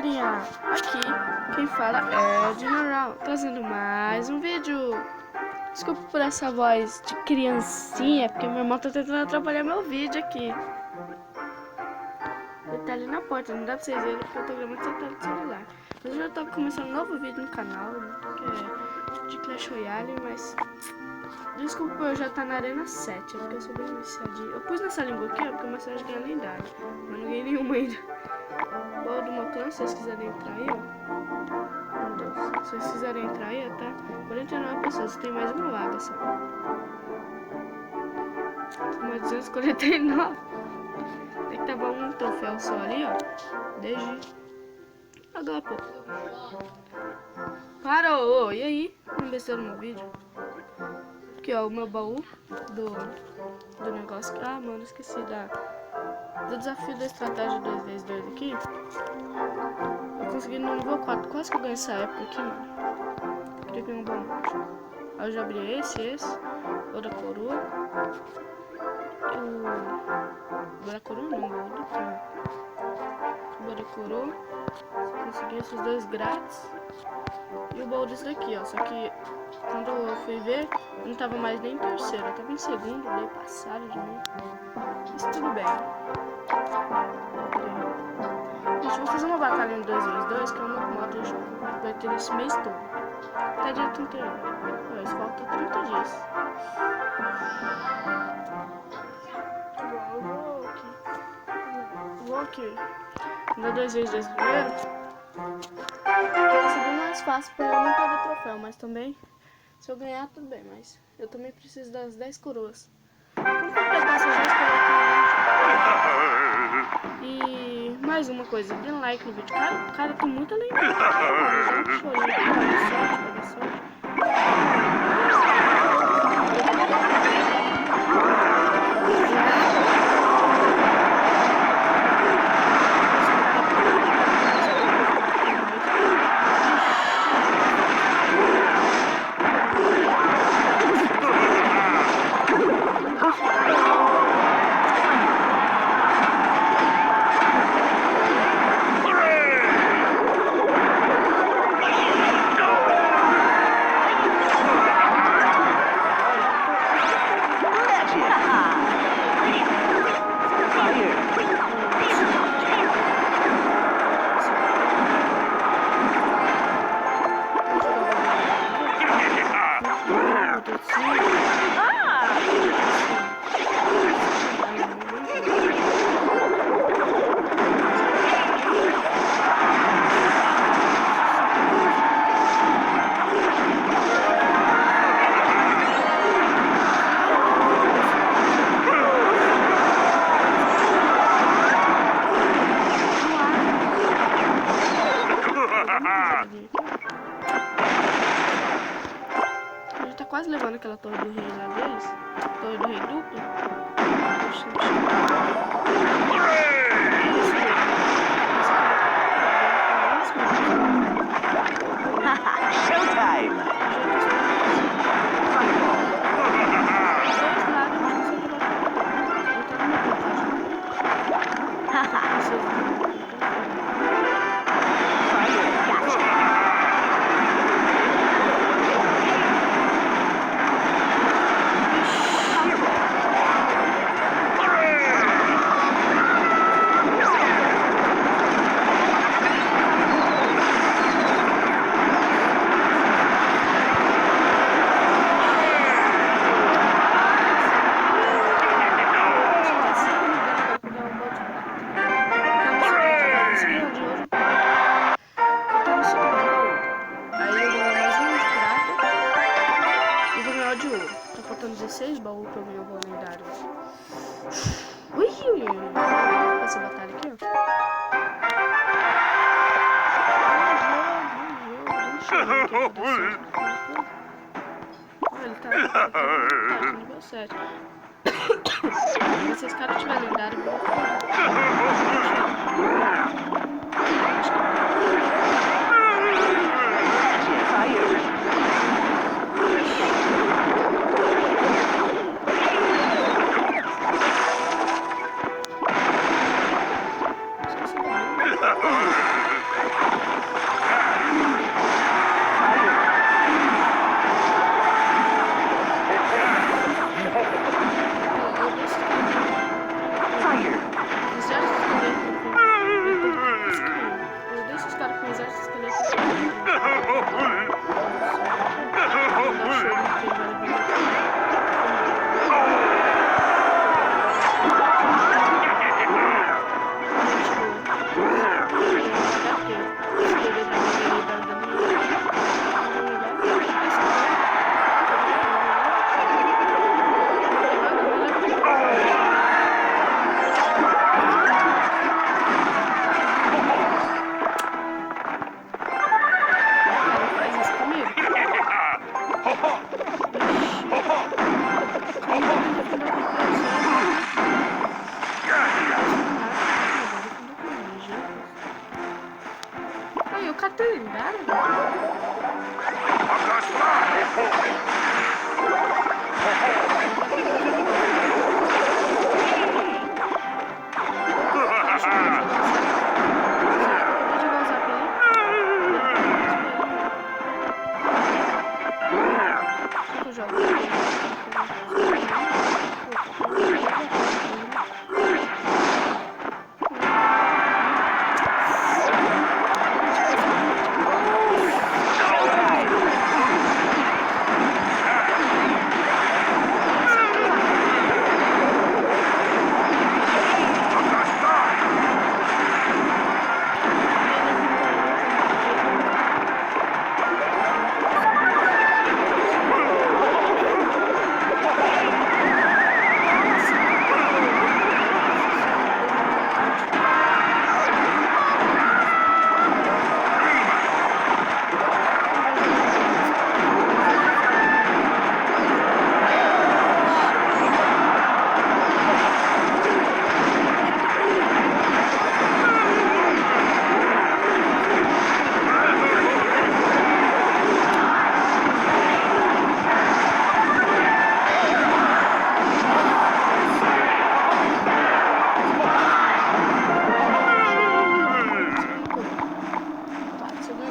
galerinha, aqui quem fala é General, trazendo mais um vídeo. Desculpa por essa voz de criancinha, porque meu irmão tá tentando atrapalhar meu vídeo aqui. Ele tá ali na porta, não dá pra vocês verem porque eu tô gravando sentado no celular. Mas eu já tô começando um novo vídeo no canal, que é de Clash Royale, mas... Desculpa eu já tá na Arena 7, é porque eu sou bem viciadinho. Eu pus nessa língua aqui, ó, porque o mensagem ganha lendário, mas não ganhei nenhuma ainda. Baú do meu clã, se vocês quiserem entrar aí, ó. Meu Deus, se vocês quiserem entrar aí, ó, tá 49 pessoas, tem mais uma vaga só. Tem mais 249. Tem que tava um troféu só ali, ó. Desde agora há pouco. Parou! E aí? Não desceu no meu vídeo? Aqui, ó, o meu baú do negócio. Ah, mano, esqueci do desafio da estratégia 2x2 aqui. Eu consegui no nível 4. Quase que eu ganhei essa época aqui, mano. Queria ganhar um bom. Aí eu já abri esse. O da coroa. O da coroa não, o do clã. O da coroa. Consegui esses dois grátis. E o baú desse daqui, ó. Só que quando eu fui ver, eu não tava mais nem em terceiro. Eu tava em segundo, daí passaram de mim. Mas tudo bem. Gente, vou fazer uma batalha em 2x2, que é o novo modo do jogo. Vai ter esse mês todo. Até dia 31. Mas falta 30 dias. Eu vou aqui. No 2x2 primeiro. Vai ser bem mais fácil pra eu não perder troféu, mas também, se eu ganhar, tudo bem. Mas eu também preciso das 10 coroas. Vamos completar essas 10 coroas. E mais uma coisa, dê um like no vídeo. Cara, tem muita lembrança. Já um chorinho. Vai dar sorte. A gente tá quase levando aquela torre do rei lá deles. Torre do rei dupla. Showtime! De ouro. Tá faltando 16 baús pra eu ganhar o baú lendário. Ui. Essa batalha aqui, ó. Olha, ele tá no nível 7. Se esse cara tiver lendário, eu o cara tá lendário.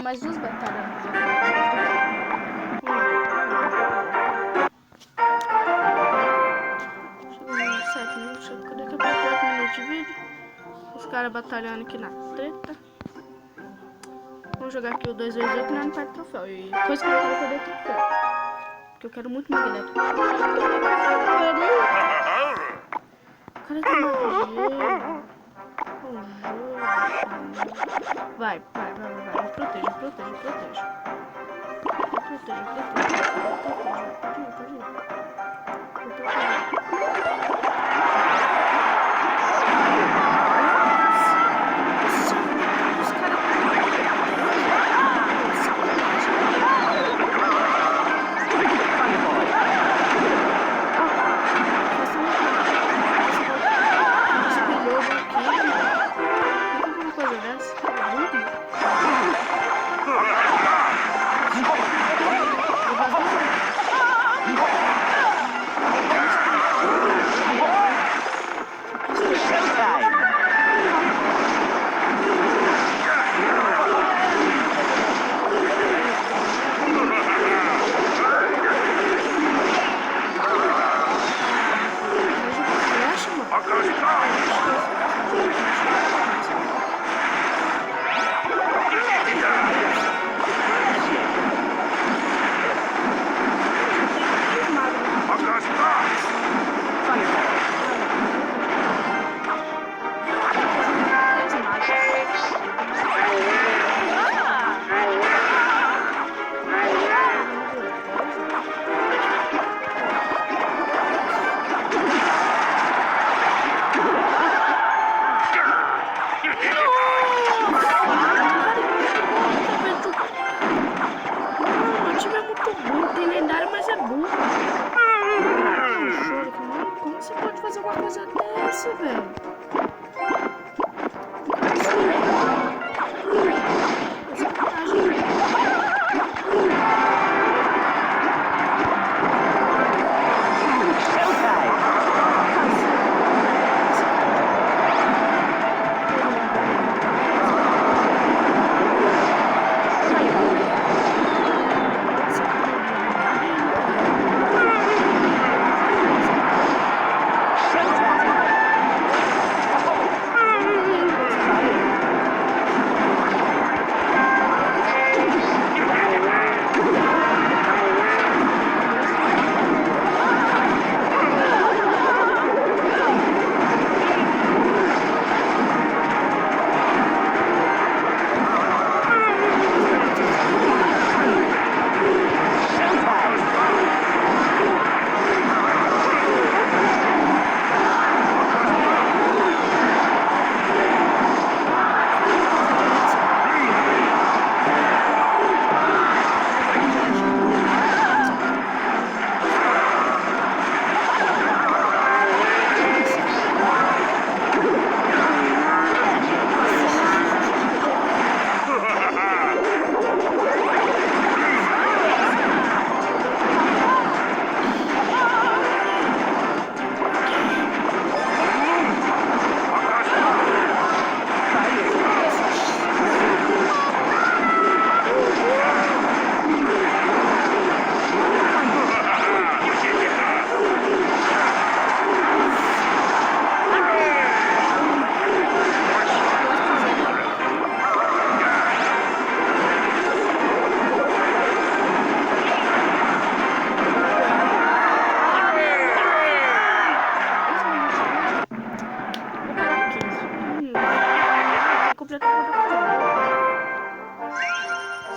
Mais duas batalhas. Chegou nos 7 minutos, daqui a pouco 8 minutos de vídeo. Os caras batalhando aqui na treta. Vamos jogar aqui o 2v2 que não perde troféu. E coisa que eu quero perder troféu. Porque eu quero muito mais galera. O cara tem uma Vai. Proteja. Pode ir.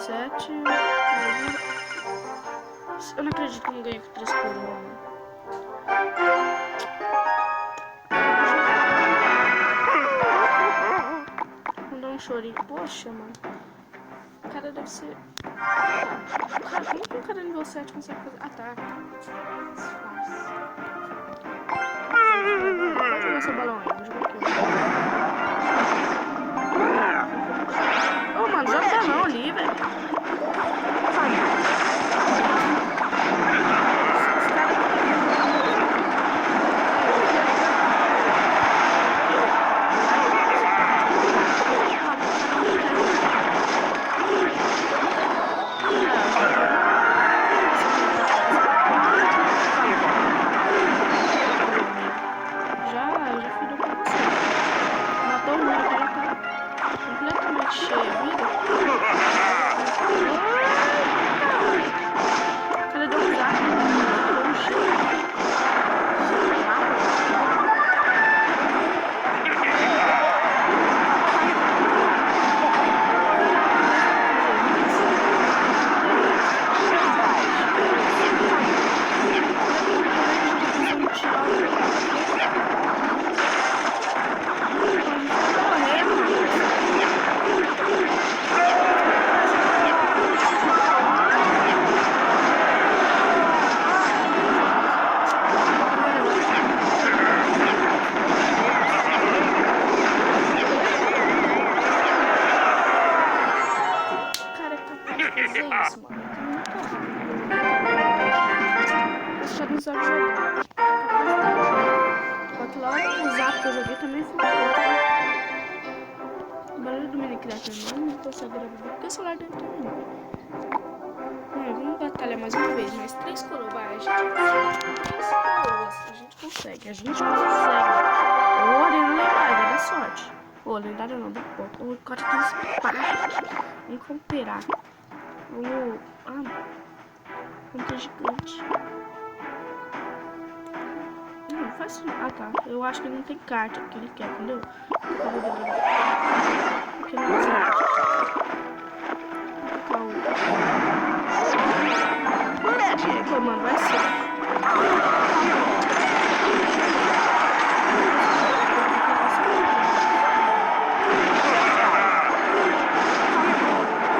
7. Eu não acredito que não ganhei com 3 coroas. Vou dar um chorinho. Poxa, mano. O cara deve ser... Cara, como que um cara nível 7 consegue fazer... Ah, tá. Fácil. Pode jogar seu balão aí. Vou jogar aqui. Ô, mano, joga o balão ali, velho. Porque o celular dele terminou. Vamos batalhar mais uma vez. Mais 3 coroas. A gente consegue. 3 coroas. A gente consegue. A gente consegue. Ô, arena lendária, dá sorte. Ô, lendária não, dá pouco. O cara tem espada. Vamos cooperar. Vamos. Vamos ter gigante. Não faz isso. Ah, tá. Eu acho que ele não tem carta que ele quer, entendeu? Porque não tem carta. Pô, mano, vai ser.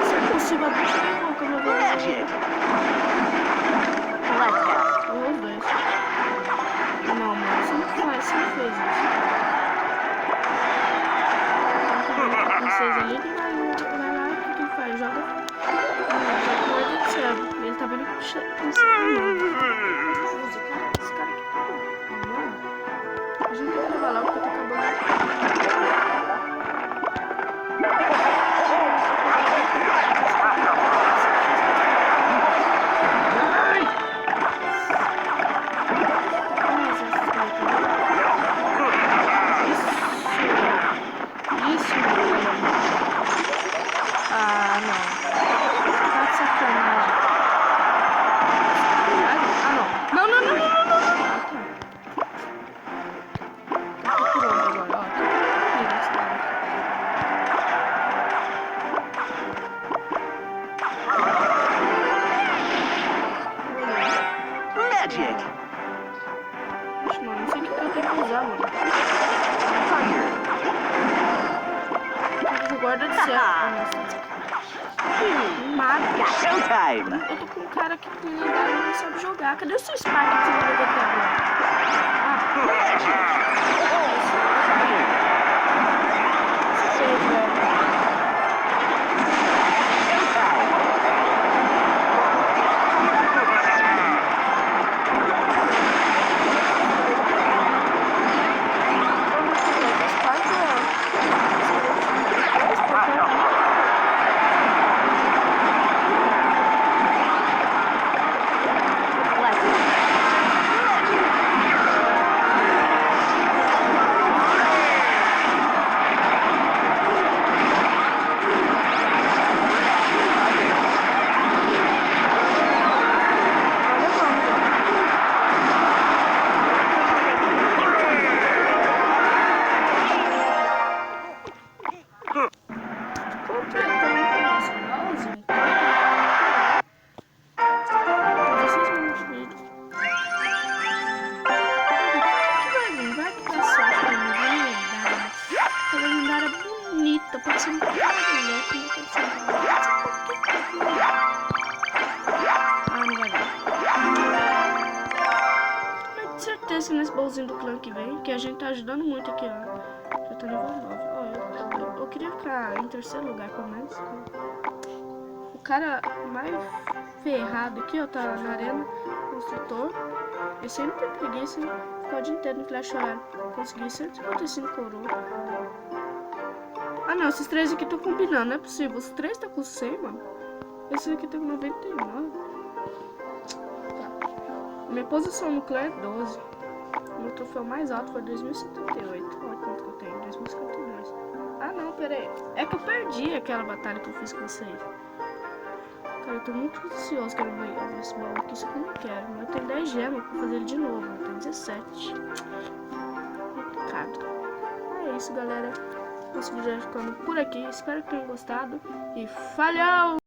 Se é possível, deixa eu ver como eu vou ver. Os dois. Não, mano, você não faz, você não fez isso. Vocês ali, ele vai lá, o que ele faz? Joga. Ele tá vendo que esse cara aqui tá. Mano, a gente tem que levar lá porque tá acabando. Isso. Ah, não. Guarda de céu. Showtime! Eu tô com um cara aqui que não sabe jogar. Cadê o seu Spark que você jogou até agora? ser nesse baúzinho do clã que vem, que a gente tá ajudando muito aqui, ó. Já tá nível 9. Ó, eu queria ficar em terceiro lugar, pelo menos. O cara mais ferrado aqui, ó, tá na arena, construtor. Esse aí não tem preguiça, hein? Ficou o dia inteiro no Clash Royale. Consegui 155 coroa. Ah não, esses três aqui estão combinando, não é possível. Os três tá com 100, mano. Esse aqui tá com 99. Tá. Minha posição no clã é 12. Meu troféu mais alto foi 2078. Olha quanto que eu tenho, 2052. Ah não, pera aí. É que eu perdi aquela batalha que eu fiz com vocês. Cara, eu tô muito ansioso querendo ver esse baú aqui, só que eu não quero. Mas eu tenho 10 gemas pra fazer ele de novo. Eu tenho 17. Complicado. É isso, galera. Esse vídeo vai ficando por aqui. Espero que tenham gostado. E falhou!